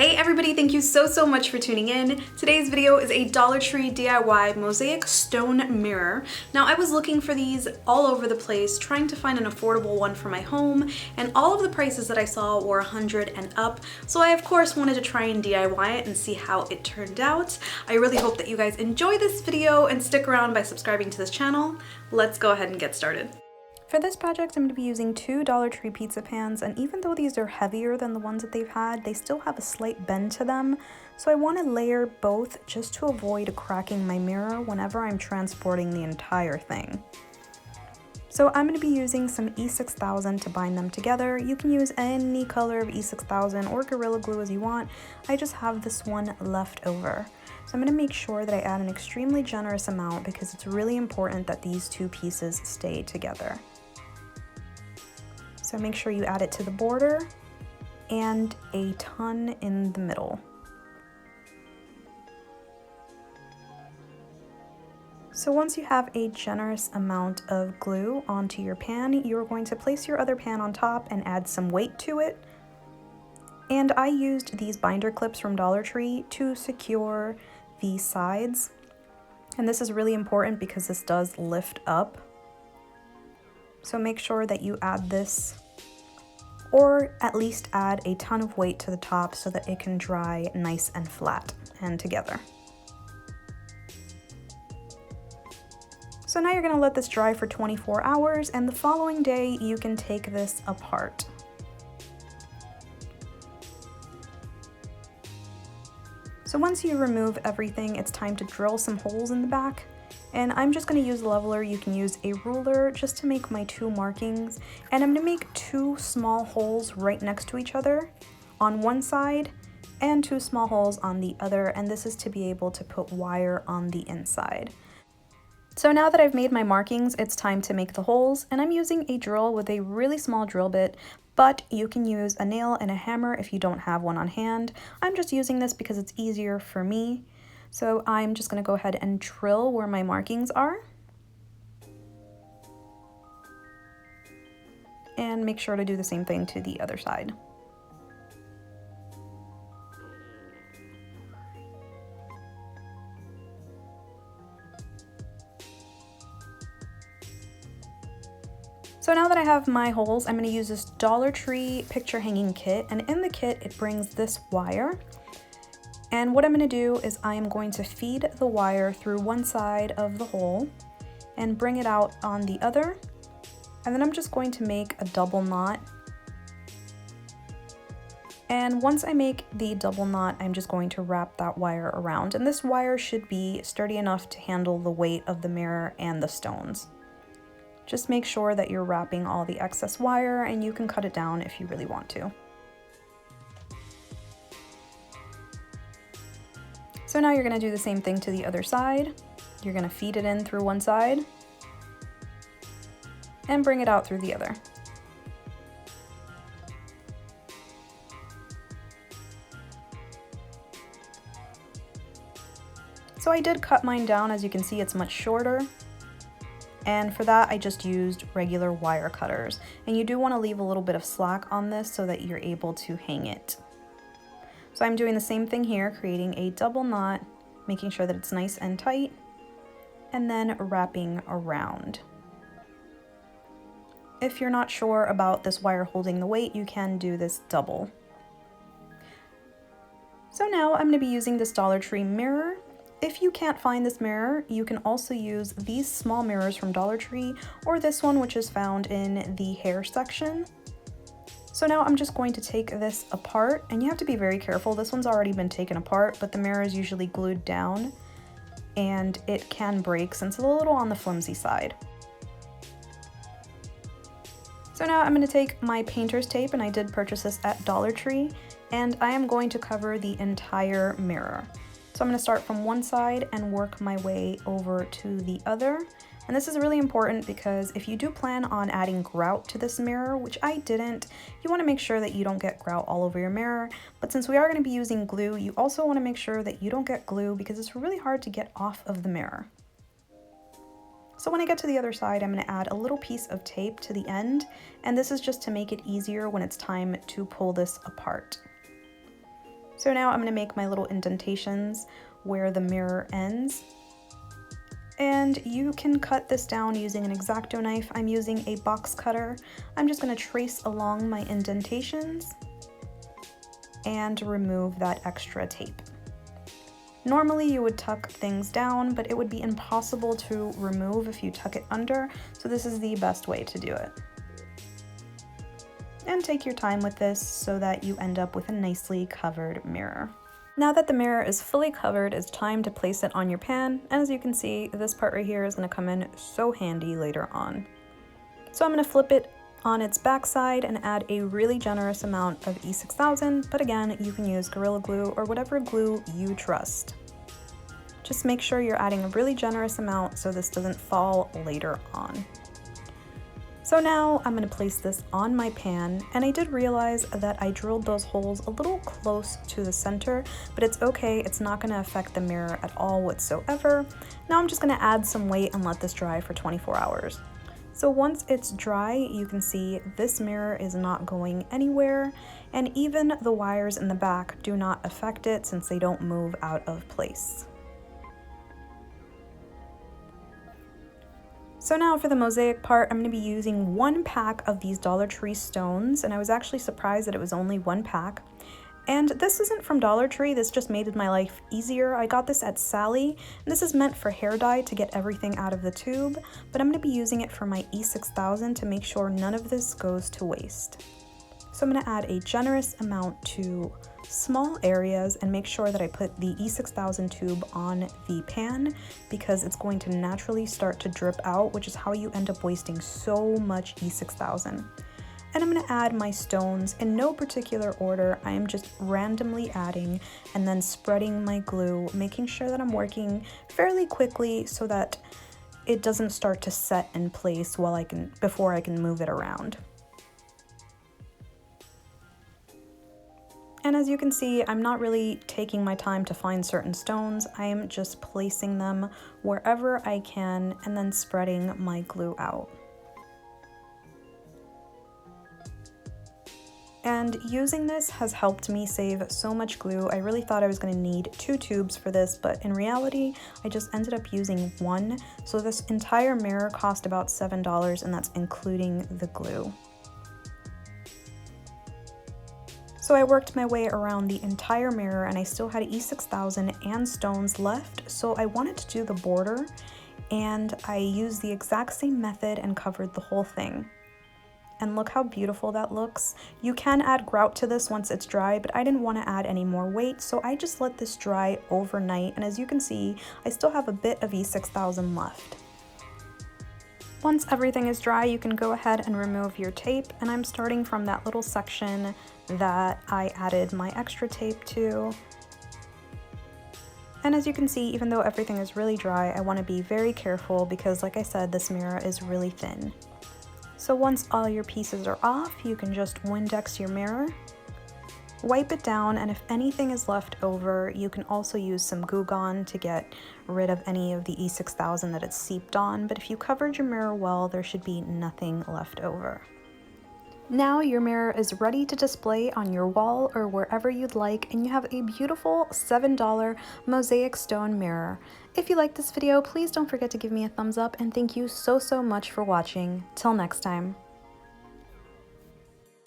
Hey everybody, thank you so much for tuning in. Today's video is a Dollar Tree DIY Mosaic Stone mirror. Now I was looking for these all over the place, trying to find an affordable one for my home, and all of the prices that I saw were $100 and up. So I of course wanted to try and DIY it and see how it turned out. I really hope that you guys enjoy this video and stick around by subscribing to this channel. Let's go ahead and get started. For this project, I'm going to be using two Dollar Tree pizza pans, and even though these are heavier than the ones that they've had, they still have a slight bend to them. So I want to layer both just to avoid cracking my mirror whenever I'm transporting the entire thing. So I'm going to be using some E6000 to bind them together. You can use any color of E6000 or Gorilla Glue as you want. I just have this one left over. So I'm going to make sure that I add an extremely generous amount because it's really important that these two pieces stay together. So make sure you add it to the border and a ton in the middle. So once you have a generous amount of glue onto your pan, you're going to place your other pan on top and add some weight to it. And I used these binder clips from Dollar Tree to secure the sides. And this is really important because this does lift up. So make sure that you add this, or at least add a ton of weight to the top so that it can dry nice and flat and together. So now you're going to let this dry for 24 hours, and the following day you can take this apart. So once you remove everything, it's time to drill some holes in the back. And I'm just going to use a leveler. You can use a ruler just to make my two markings. And I'm going to make two small holes right next to each other on one side and two small holes on the other. And this is to be able to put wire on the inside. So now that I've made my markings, it's time to make the holes. And I'm using a drill with a really small drill bit, but you can use a nail and a hammer if you don't have one on hand. I'm just using this because it's easier for me. So I'm just going to go ahead and drill where my markings are. And make sure to do the same thing to the other side. So now that I have my holes, I'm going to use this Dollar Tree picture hanging kit. And in the kit, it brings this wire. And what I'm going to do is I am going to feed the wire through one side of the hole and bring it out on the other. And then I'm just going to make a double knot. And once I make the double knot, I'm just going to wrap that wire around. And this wire should be sturdy enough to handle the weight of the mirror and the stones. Just make sure that you're wrapping all the excess wire, and you can cut it down if you really want to. So now you're going to do the same thing to the other side. You're going to feed it in through one side and bring it out through the other. So I did cut mine down. As you can see, it's much shorter. And for that, I just used regular wire cutters. And you do want to leave a little bit of slack on this so that you're able to hang it. So I'm doing the same thing here, creating a double knot, making sure that it's nice and tight, and then wrapping around. If you're not sure about this wire holding the weight, you can do this double. So now I'm going to be using this Dollar Tree mirror. If you can't find this mirror, you can also use these small mirrors from Dollar Tree, or this one which is found in the hair section. So now I'm just going to take this apart, and you have to be very careful. This one's already been taken apart, but the mirror is usually glued down and it can break since it's a little on the flimsy side. So now I'm going to take my painter's tape, and I did purchase this at Dollar Tree, and I am going to cover the entire mirror. So I'm going to start from one side and work my way over to the other. And this is really important because if you do plan on adding grout to this mirror, which I didn't, you want to make sure that you don't get grout all over your mirror. But since we are going to be using glue, you also want to make sure that you don't get glue because it's really hard to get off of the mirror. So when I get to the other side, I'm going to add a little piece of tape to the end, and this is just to make it easier when it's time to pull this apart. So now I'm going to make my little indentations where the mirror ends. And you can cut this down using an X-Acto knife. I'm using a box cutter. I'm just going to trace along my indentations and remove that extra tape. Normally you would tuck things down, but it would be impossible to remove if you tuck it under, so this is the best way to do it. And take your time with this so that you end up with a nicely covered mirror. Now that the mirror is fully covered, it's time to place it on your pan, and as you can see, this part right here is going to come in so handy later on. So I'm going to flip it on its backside and add a really generous amount of E6000, but again, you can use Gorilla Glue or whatever glue you trust. Just make sure you're adding a really generous amount so this doesn't fall later on. So now I'm going to place this on my pan, and I did realize that I drilled those holes a little close to the center, but it's okay, it's not going to affect the mirror at all whatsoever. Now I'm just going to add some weight and let this dry for 24 hours. So once it's dry, you can see this mirror is not going anywhere, and even the wires in the back do not affect it since they don't move out of place. So now for the mosaic part, I'm going to be using 1 pack of these Dollar Tree stones, and I was actually surprised that it was only 1 pack. And this isn't from Dollar Tree, this just made my life easier. I got this at Sally, and this is meant for hair dye to get everything out of the tube, but I'm going to be using it for my E6000 to make sure none of this goes to waste. So I'm going to add a generous amount to small areas and make sure that I put the E6000 tube on the pan because it's going to naturally start to drip out, which is how you end up wasting so much E6000. And I'm going to add my stones in no particular order. I am just randomly adding and then spreading my glue, making sure that I'm working fairly quickly so that it doesn't start to set in place before I can move it around. And as you can see, I'm not really taking my time to find certain stones. I am just placing them wherever I can and then spreading my glue out. And using this has helped me save so much glue. I really thought I was going to need 2 tubes for this, but in reality, I just ended up using 1. So this entire mirror cost about $7, and that's including the glue. So I worked my way around the entire mirror, and I still had E6000 and stones left, so I wanted to do the border, and I used the exact same method and covered the whole thing. And look how beautiful that looks. You can add grout to this once it's dry, but I didn't want to add any more weight, so I just let this dry overnight, and as you can see, I still have a bit of E6000 left. Once everything is dry, you can go ahead and remove your tape, and I'm starting from that little section that I added my extra tape to. And as you can see, even though everything is really dry, I want to be very careful because, like I said, this mirror is really thin. So once all your pieces are off, you can just Windex your mirror, wipe it down, and if anything is left over, you can also use some Goo Gone to get rid of any of the E6000 that it's seeped on, but if you covered your mirror well, there should be nothing left over. Now your mirror is ready to display on your wall or wherever you'd like, and you have a beautiful $7 Mosaic Stone mirror. If you liked this video, please don't forget to give me a thumbs up, and thank you so much for watching. Till next time.